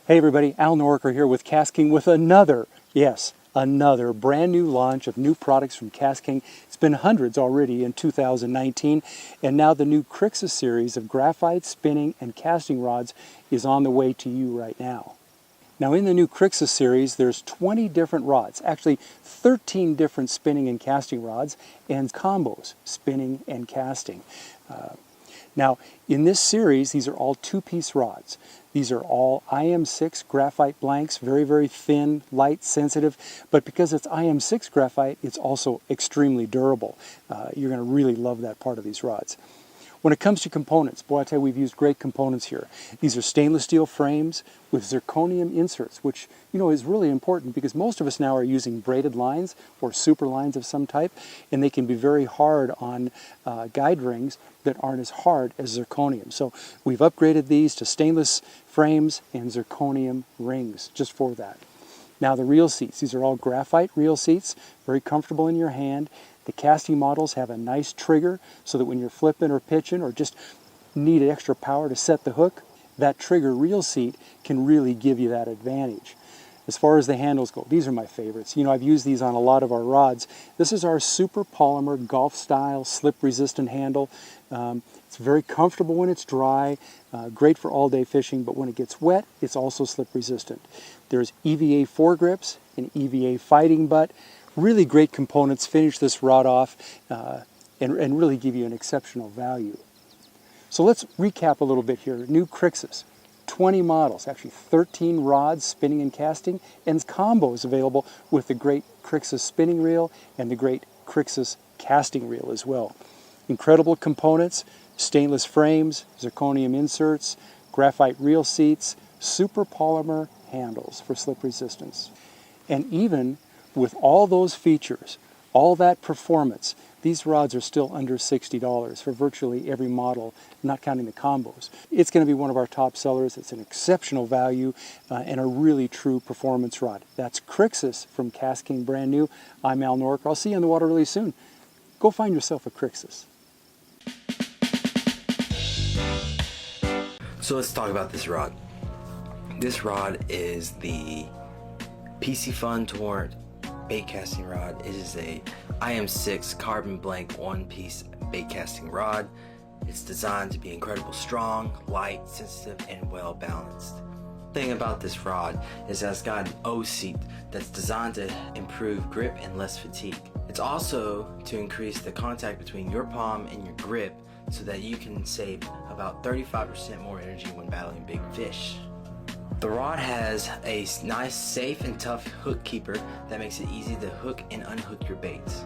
Hey everybody, Al Noriker here with KastKing with another brand new launch of new products from KastKing. It's been hundreds already in 2019, and now the new Crixus series of graphite, spinning, and casting rods is on the way to you right now. Now in the new Crixus series, there's 20 different rods, actually 13 different spinning and casting rods, and combos, spinning and casting. Now, in this series, these are all two-piece rods. These are all IM6 graphite blanks, very, very thin, light, sensitive, but because it's IM6 graphite, it's also extremely durable. You're going to really love that part of these rods. When it comes to components, boy, I tell you, we've used great components here. These are stainless steel frames with zirconium inserts, which, you know, is really important because most of us now are using braided lines or super lines of some type, and they can be very hard on guide rings that aren't as hard as zirconium. So we've upgraded these to stainless frames and zirconium rings just for that. Now the reel seats, these are all graphite reel seats, very comfortable in your hand. The casting models have a nice trigger so that when you're flipping or pitching or just need extra power to set the hook, that trigger reel seat can really give you that advantage. As far as the handles go, these are my favorites. You know, I've used these on a lot of our rods. This is our super polymer golf style slip resistant handle. It's very comfortable when it's dry, great for all day fishing, but when it gets wet, it's also slip resistant. There's EVA foregrips and EVA fighting butt. Really great components, finish this rod off and really give you an exceptional value. So let's recap a little bit here. New Crixus, 20 models, actually 13 rods, spinning and casting, and combos available with the great Crixus spinning reel and the great Crixus casting reel as well. Incredible components, stainless frames, zirconium inserts, graphite reel seats, super polymer handles for slip resistance. And even with all those features, all that performance, these rods are still under $60 for virtually every model, not counting the combos. It's going to be one of our top sellers. It's an exceptional value and a really true performance rod. That's Crixus from KastKing, brand new. I'm Al Noriker. I'll see you in the water really soon. Go find yourself a Crixus. So let's talk about this rod. This rod is the Piscifun Torrent bait casting rod. It is a IM6 carbon blank one-piece bait casting rod. It's designed to be incredibly strong, light, sensitive, and well balanced. The thing about this rod is that it's got an O seat that's designed to improve grip and less fatigue. It's also to increase the contact between your palm and your grip so that you can save about 35% more energy when battling big fish. The rod has a nice, safe, and tough hook keeper that makes it easy to hook and unhook your baits.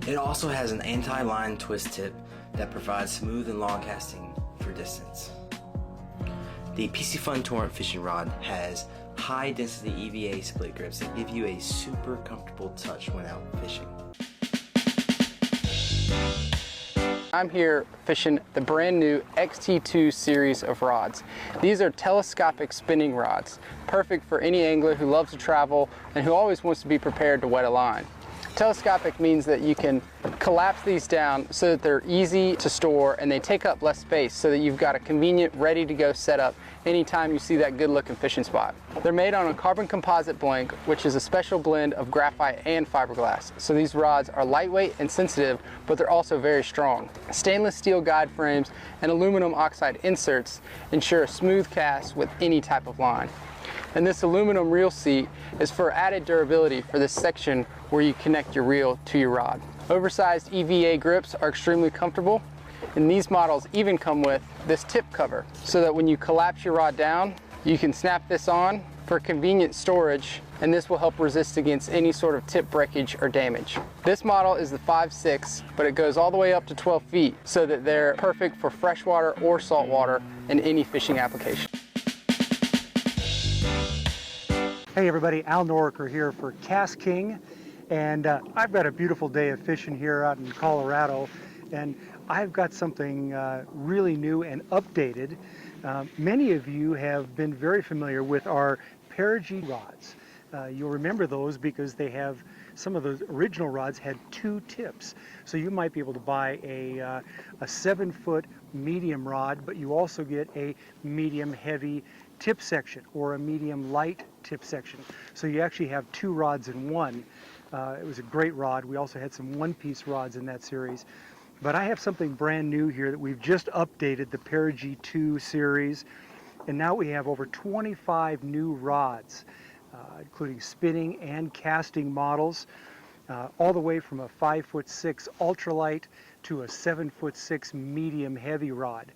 It also has an anti-line twist tip that provides smooth and long casting for distance. The Piscifun Torrent fishing rod has high density EVA split grips that give you a super comfortable touch when out fishing. I'm here fishing the brand new XT2 series of rods. These are telescopic spinning rods, perfect for any angler who loves to travel and who always wants to be prepared to wet a line. Telescopic means that you can collapse these down so that they're easy to store and they take up less space so that you've got a convenient, ready to go setup anytime you see that good looking fishing spot. They're made on a carbon composite blank, which is a special blend of graphite and fiberglass. So these rods are lightweight and sensitive, but they're also very strong. Stainless steel guide frames and aluminum oxide inserts ensure a smooth cast with any type of line. And this aluminum reel seat is for added durability for this section where you connect your reel to your rod. Oversized EVA grips are extremely comfortable, and these models even come with this tip cover so that when you collapse your rod down, you can snap this on for convenient storage, and this will help resist against any sort of tip breakage or damage. This model is the 5.6, but it goes all the way up to 12 feet so that they're perfect for freshwater or saltwater in any fishing application. Hey everybody, Al Noriker here for KastKing, and I've got a beautiful day of fishing here out in Colorado, and I've got something really new and updated. Many of you have been very familiar with our Perigee rods. You'll remember those because they have, some of those original rods had two tips. So you might be able to buy a 7-foot medium rod, but you also get a medium heavy tip section or a medium light tip section. So you actually have two rods in one. It was a great rod. We also had some one-piece rods in that series. But I have something brand new here that we've just updated, the Perigee 2 series. And now we have over 25 new rods, including spinning and casting models, all the way from a 5'6" ultralight to a 7'6" medium heavy rod.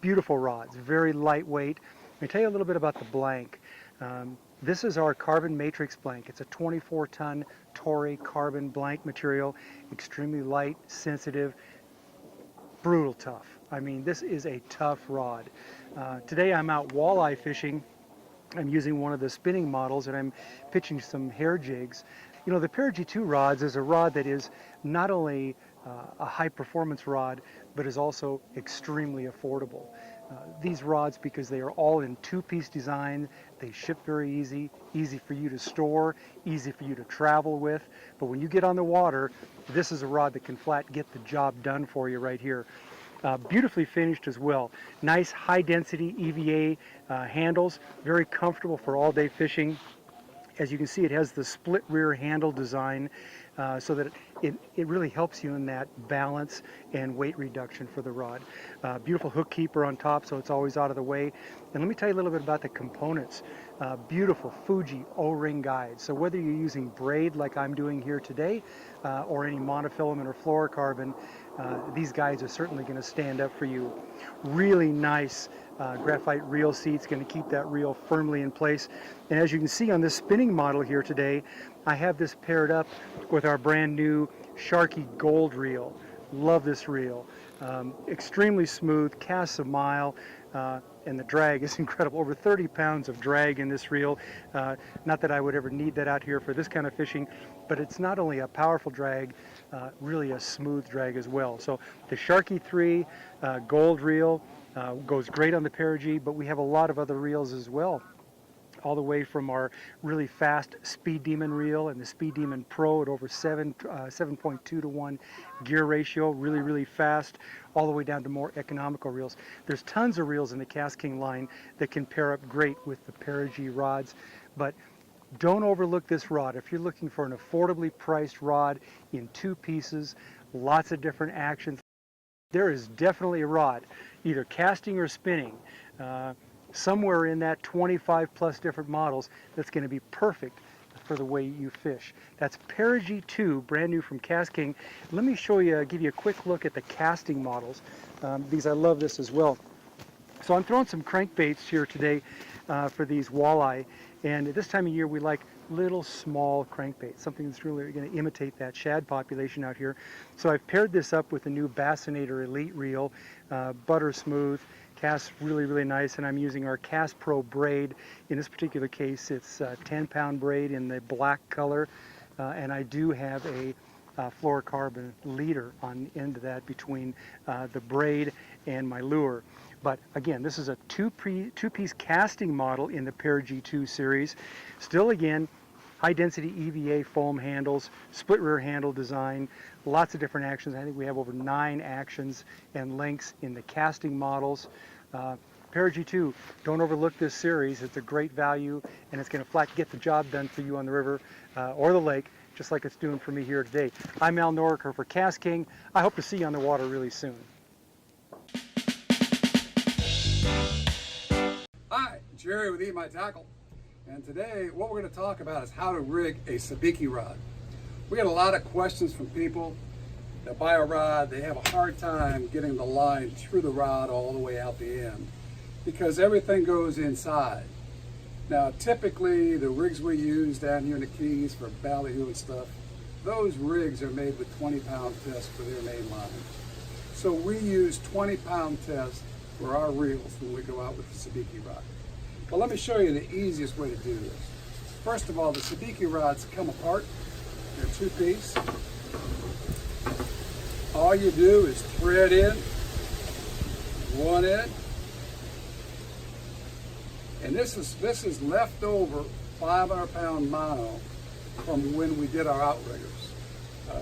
Beautiful rods, very lightweight. Let me tell you a little bit about the blank. This is our carbon matrix blank. It's a 24-ton Torrent carbon blank material, extremely light, sensitive, brutal tough. I mean, this is a tough rod. Today I'm out walleye fishing. I'm using one of the spinning models and I'm pitching some hair jigs. You know, the Perigee 2 rods is a rod that is not only a high performance rod, but is also extremely affordable. These rods, because they are all in two-piece design, they ship very easy for you to store, easy for you to travel with. But when you get on the water, this is a rod that can flat get the job done for you right here. Beautifully finished as well. Nice high-density EVA handles, very comfortable for all-day fishing. As you can see, it has the split rear handle design so that it really helps you in that balance and weight reduction for the rod. Beautiful hook keeper on top, so it's always out of the way. And let me tell you a little bit about the components. Beautiful Fuji O-ring guides. So whether you're using braid like I'm doing here today or any monofilament or fluorocarbon, these guides are certainly going to stand up for you. Really nice graphite reel seats, going to keep that reel firmly in place. And as you can see on this spinning model here today, I have this paired up with our brand new Sharky Gold reel. Love this reel. Extremely smooth, casts a mile, and the drag is incredible. Over 30 pounds of drag in this reel. Not that I would ever need that out here for this kind of fishing, but it's not only a powerful drag, really a smooth drag as well. So the Sharky 3 Gold reel goes great on the Perigee, but we have a lot of other reels as well. All the way from our really fast Speed Demon reel and the Speed Demon Pro at over 7.2 to 1 gear ratio, really fast, all the way down to more economical reels. There's tons of reels in the KastKing line that can pair up great with the Perigee rods, but don't overlook this rod. If you're looking for an affordably priced rod in two pieces, lots of different actions, there is definitely a rod, either casting or spinning, somewhere in that 25 plus different models that's going to be perfect for the way you fish. That's Perigee 2, brand new from KastKing. Let me show you, give you a quick look at the casting models, because I love this as well. So I'm throwing some crankbaits here today for these walleye, and at this time of year we like little small crankbaits, something that's really going to imitate that shad population out here. So I've paired this up with the new Bassinator Elite reel, butter smooth, casts really nice, and I'm using our Cast Pro braid. In this particular case, it's a 10-pound braid in the black color, and I do have a fluorocarbon leader on the end of that between the braid and my lure. But again, this is a two-piece casting model in the Perigee 2 series. Still, again, high-density EVA foam handles, split rear handle design, lots of different actions. I think we have over 9 actions and lengths in the casting models. Perigee 2, don't overlook this series. It's a great value, and it's going to flat get the job done for you on the river or the lake, just like it's doing for me here today. I'm Al Noriker for KastKing. I hope to see you on the water really soon. Hi, Jerry with EatMyTackle, and today what we're going to talk about is how to rig a Sabiki rod. We get a lot of questions from people that buy a rod. They have a hard time getting the line through the rod all the way out the end because everything goes inside. Now typically the rigs we use down here in the Keys for ballyhoo and stuff, those rigs are made with 20-pound tests for their main line. So we use 20-pound tests for our reels when we go out with the Sabiki rod. Well, let me show you the easiest way to do this. First of all, the Sabiki rods come apart. They're two-piece. All you do is thread in one end, and this is leftover 500-pound mono from when we did our outriggers.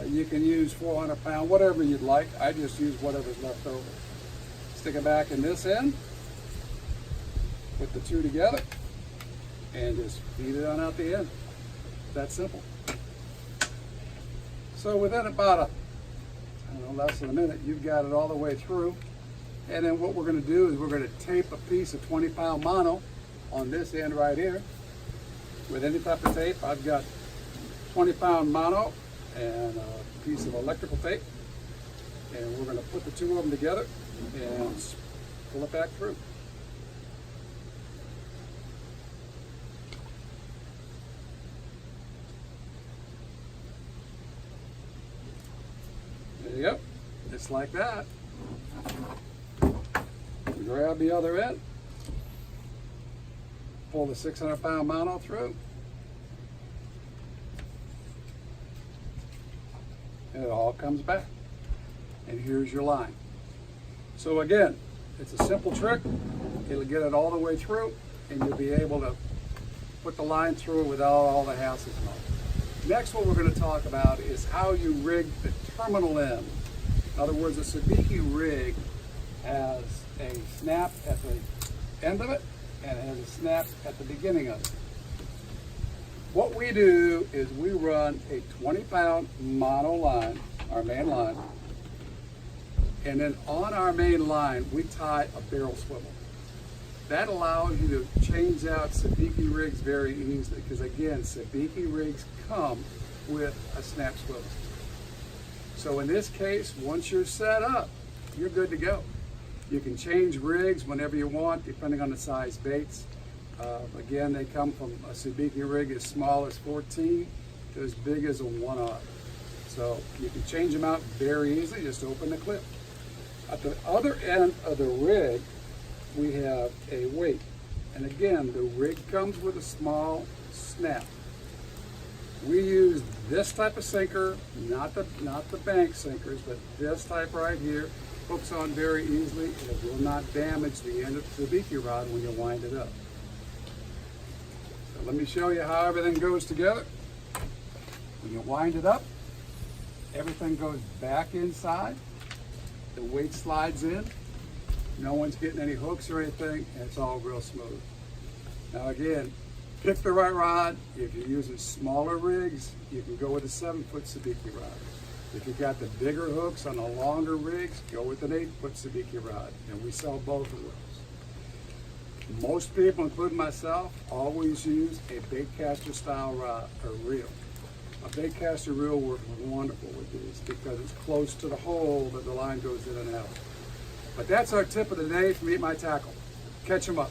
You can use 400-pound, whatever you'd like. I just use whatever's left over. Stick it back in this end, put the two together and just feed it on out the end. That simple. So within about less than a minute, you've got it all the way through. And then what we're going to do is we're going to tape a piece of 20-pound mono on this end right here with any type of tape. I've got 20-pound mono and a piece of electrical tape, and we're going to put the two of them together and pull it back through. There you go, just like that. Grab the other end, pull the 600-pound mono through, and it all comes back. And here's your line. So again, it's a simple trick. It'll get it all the way through, and you'll be able to put the line through without all the hassles and all. Next, what we're going to talk about is how you rig the terminal end. In other words, a Sabiki rig has a snap at the end of it and it has a snap at the beginning of it. What we do is we run a 20-pound mono line, our main line, and then on our main line we tie a barrel swivel. That allows you to change out Sabiki rigs very easily because again, Sabiki rigs come with a snap swivel. So in this case, once you're set up, you're good to go. You can change rigs whenever you want, depending on the size baits. Again, they come from a Sabiki rig as small as 14 to as big as a 1/0. So you can change them out very easily, just open the clip. At the other end of the rig, we have a weight. And again, the rig comes with a small snap. We use this type of sinker, not the bank sinkers, but this type right here. Hooks on very easily, and it will not damage the end of the Sabiki rod when you wind it up. So let me show you how everything goes together. When you wind it up, everything goes back inside. The weight slides in. No one's getting any hooks or anything, and it's all real smooth. Now again, pick the right rod. If you're using smaller rigs, you can go with a 7-foot Sabiki rod. If you've got the bigger hooks on the longer rigs, go with an 8-foot Sabiki rod, and we sell both of those. Most people, including myself, always use a baitcaster style rod or reel. A baitcaster reel works wonderful with these because it's close to the hole that the line goes in and out. But that's our tip of the day from EatMyTackle. Catch them up.